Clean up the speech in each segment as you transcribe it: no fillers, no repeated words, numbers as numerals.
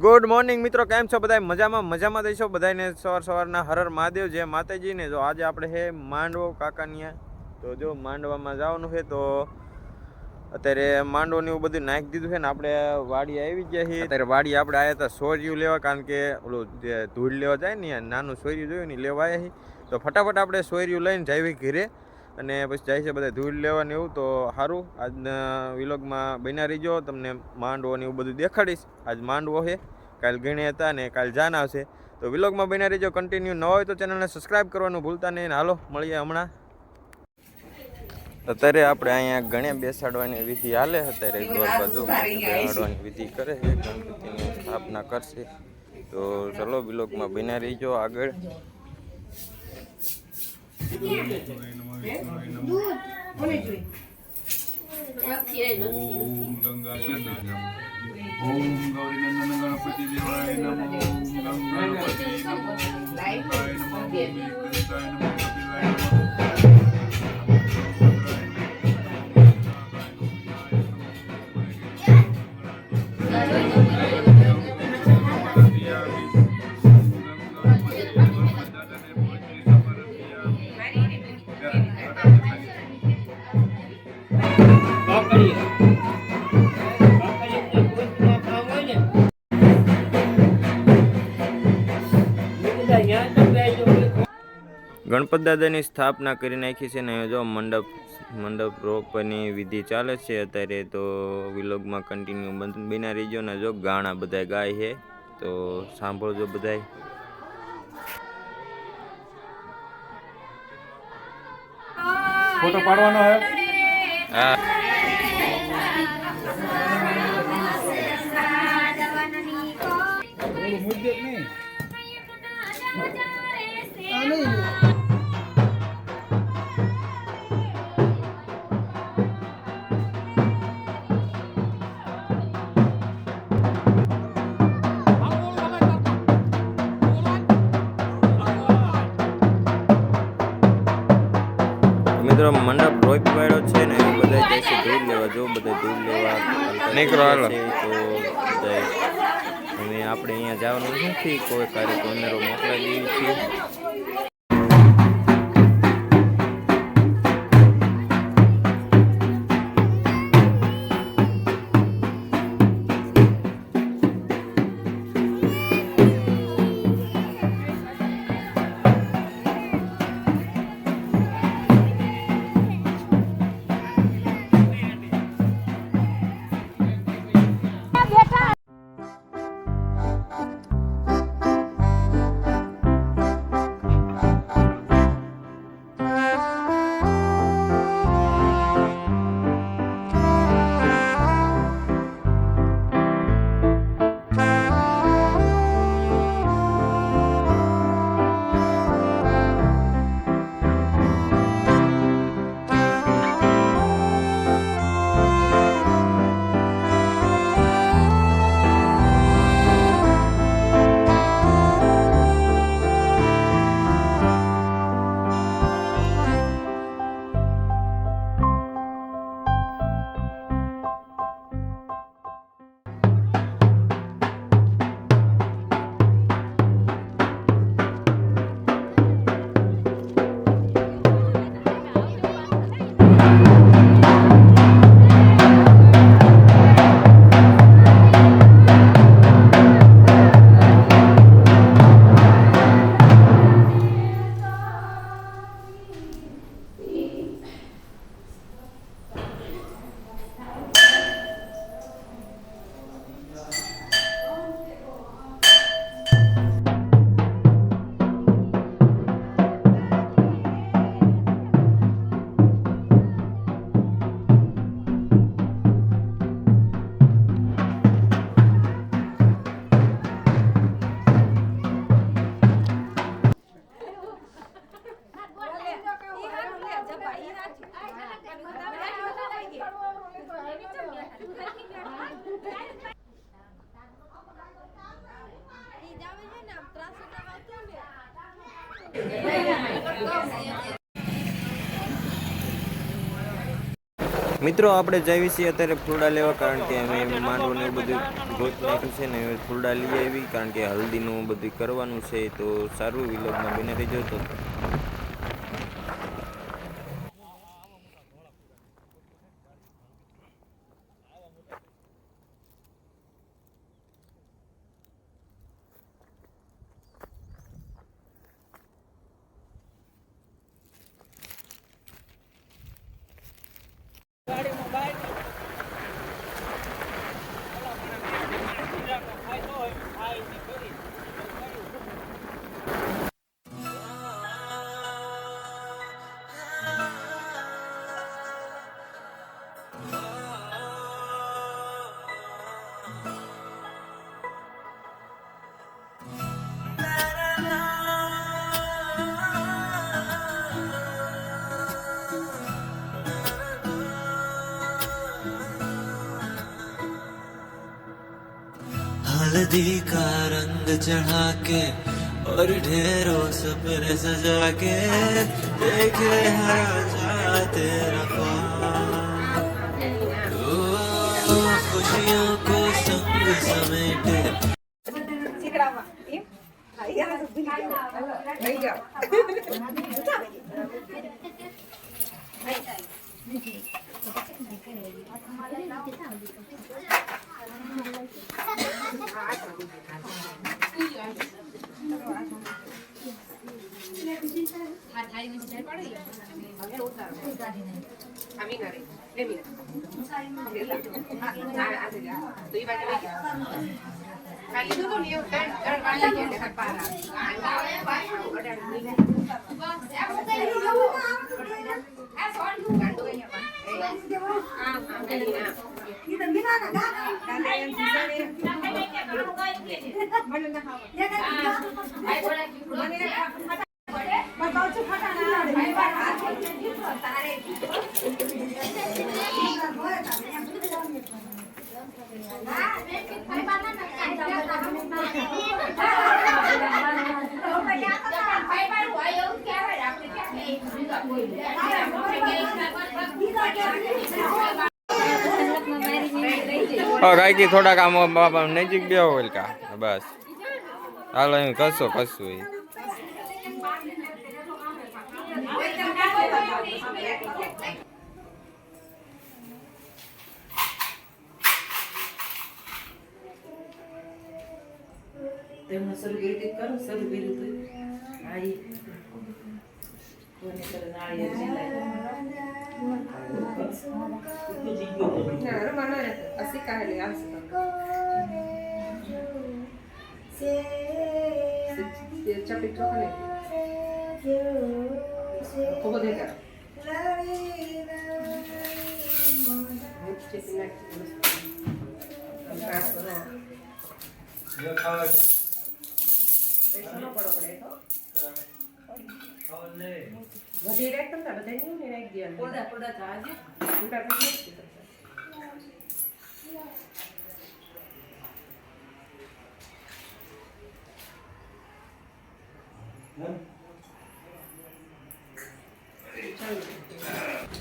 Good morning મિત્રો, કેમ છો બધા? મજામાં દઈશો બધાને સવારના હરર મહાદેવ જય માતાજીને. જો આજે આપણે હે માંડવો કાકાનિયા, તો જો માંડવામાં જવાનું છે. તો અત્યારે માંડવોને એવું બધું નાખી દીધું છે ને આપણે વાડી આવી ગયા છીએ. અત્યારે વાડી આપણે આવ્યા હતા સોર્યું લેવા, કારણ કે ઓલું જે ધૂળ લેવા જાય ને નાનું સોર્યું જોયું ને લેવા આવ્યા છીએ. તો ફટાફટ આપણે સોર્યું લઈને જાવી ઘરે અને પછી જાય છે બધા ધૂળ લેવાનું એવું. તો સારું, આજના વિલોગમાં બન્યા રહીજો, તમને માંડવો ને એવું બધું દેખાડીશ. આજ માંડવો છે, કાલ ગણે હતા ને કાલ જાન આવશે. તો વિલોગમાં બન્યા રહીજો કન્ટિન્યુ. ન હોય તો ચેનલને સબસ્ક્રાઈબ કરવાનું ભૂલતા નહીં. હાલો મળીએ હમણાં. અત્યારે આપણે અહીંયા ગણે બેસાડવાની વિધિ હાલે. અત્યારે બાજુ બેસાડવાની વિધિ કરે છે, ગણપતિની સ્થાપના કરશે. તો ચલો વિલોગમાં બન્યા રહીજો આગળ. ઓમ ગૌરીનંદન ગણપતિ દેવાય નમઃ. ઓમ ગણપતિ નમઃ. ઓમકાય નમઃ. ઓમકાય નમઃ. કપિલાય નમઃ. ગણપત દાદાની સ્થાપના કરી નાખી છે ને જો મંડપ રોપવાની વિધિ ચાલે છે અત્યારે. તો વિલોગમાં કન્ટિન્યુ બના રહીજો ને જો ગાણા બધા ગાય છે, તો સાંભળજો બધા. ફોટો પાડવાનો હે. હા, મુદ્દે નહીં. મિત્રો મંડપ રોપ પાડ્યો છે ને બધા જાય છે દૂધ લેવા. જો બધા દૂધ લેવા નીકળો હાલો. તો બધા હવે આપણે અહીંયા જવાનું નથી, કોઈ કાર્ય અમેરો મોકલાવી દઈએ છીએ. મિત્રો આપણે જઈએ છીએ અત્યારે ફૂલડા લેવા, કારણ કે અમે માંડવું ને એવું બધું ગોત નાખ્યું છે ને ફૂલડા લઈ આવી, કારણ કે હલ્દીનું બધું કરવાનું છે. તો સારું વિલોગમાં બને રહેજો. તો हल्दी का रंग चढ़ा के और ढेरों सपने सजा के देखे हरा जा तेरा ख्वाब। ओ, खुशियों को संग समेटे કાંઈકી થોડાક આમ નજીક બે હોય કા બસ હાલો એમ કશો કશું એ તેમને શરૂ કરી રીતે કરો શરૂ કર્યું હતું આ ઈ કોને કરે નાળિયેર જીલાય ના મને અસી કાહલે આવશે ચપટી ચોકને કોકો દેતા વધી રાખ તમ બધા નહીં રાખ દે પોડા જાજે ઉટા પછી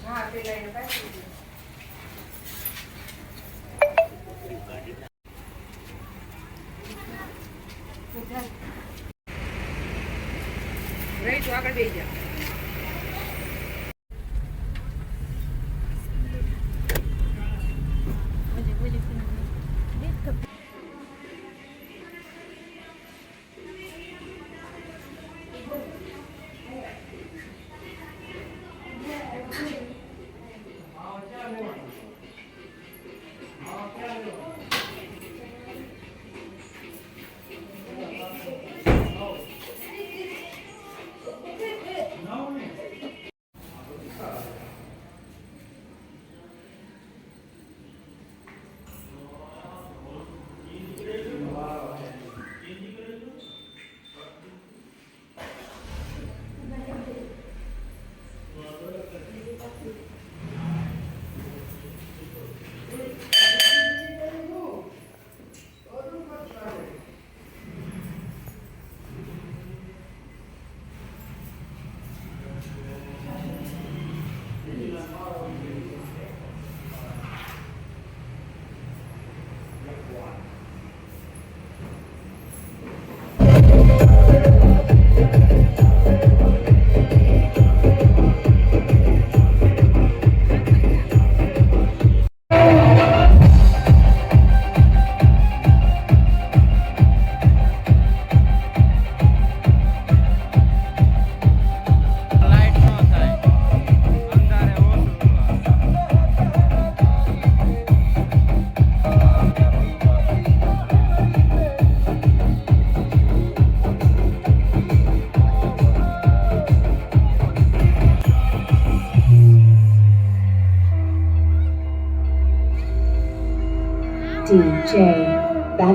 હા પેલા એને પાછી રહી તો આગળ બેસી જા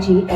Thank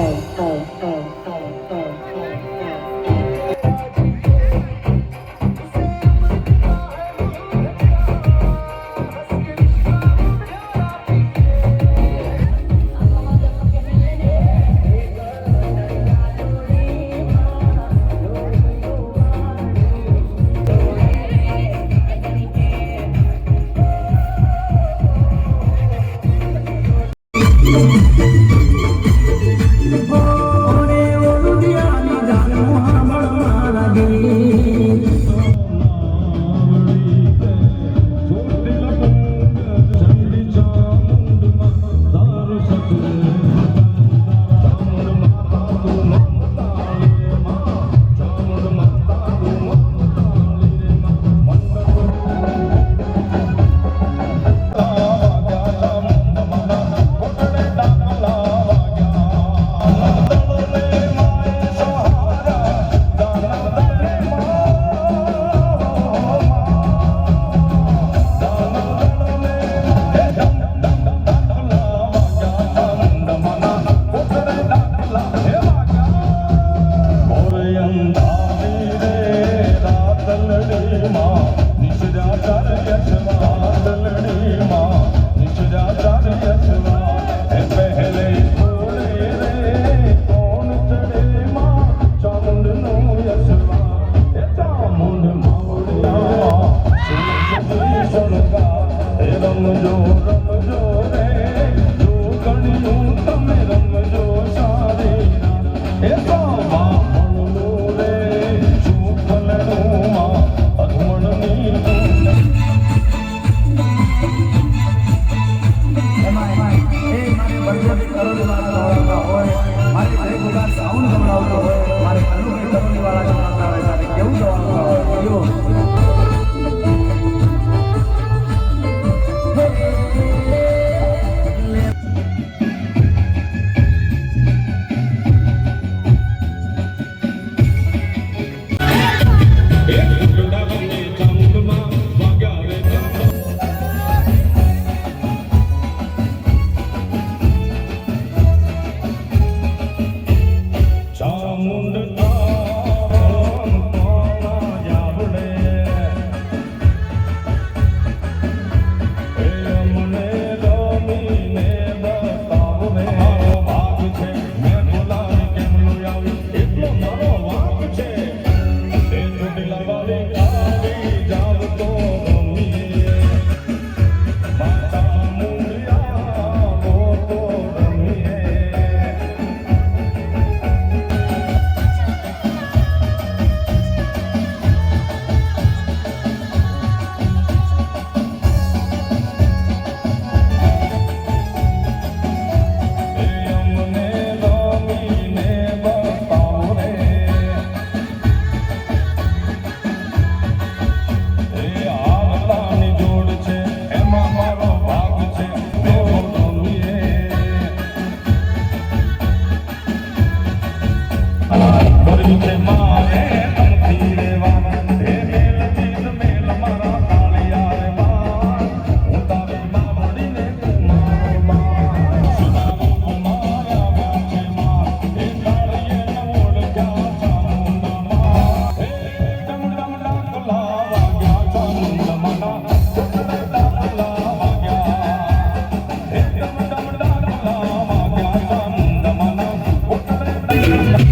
you.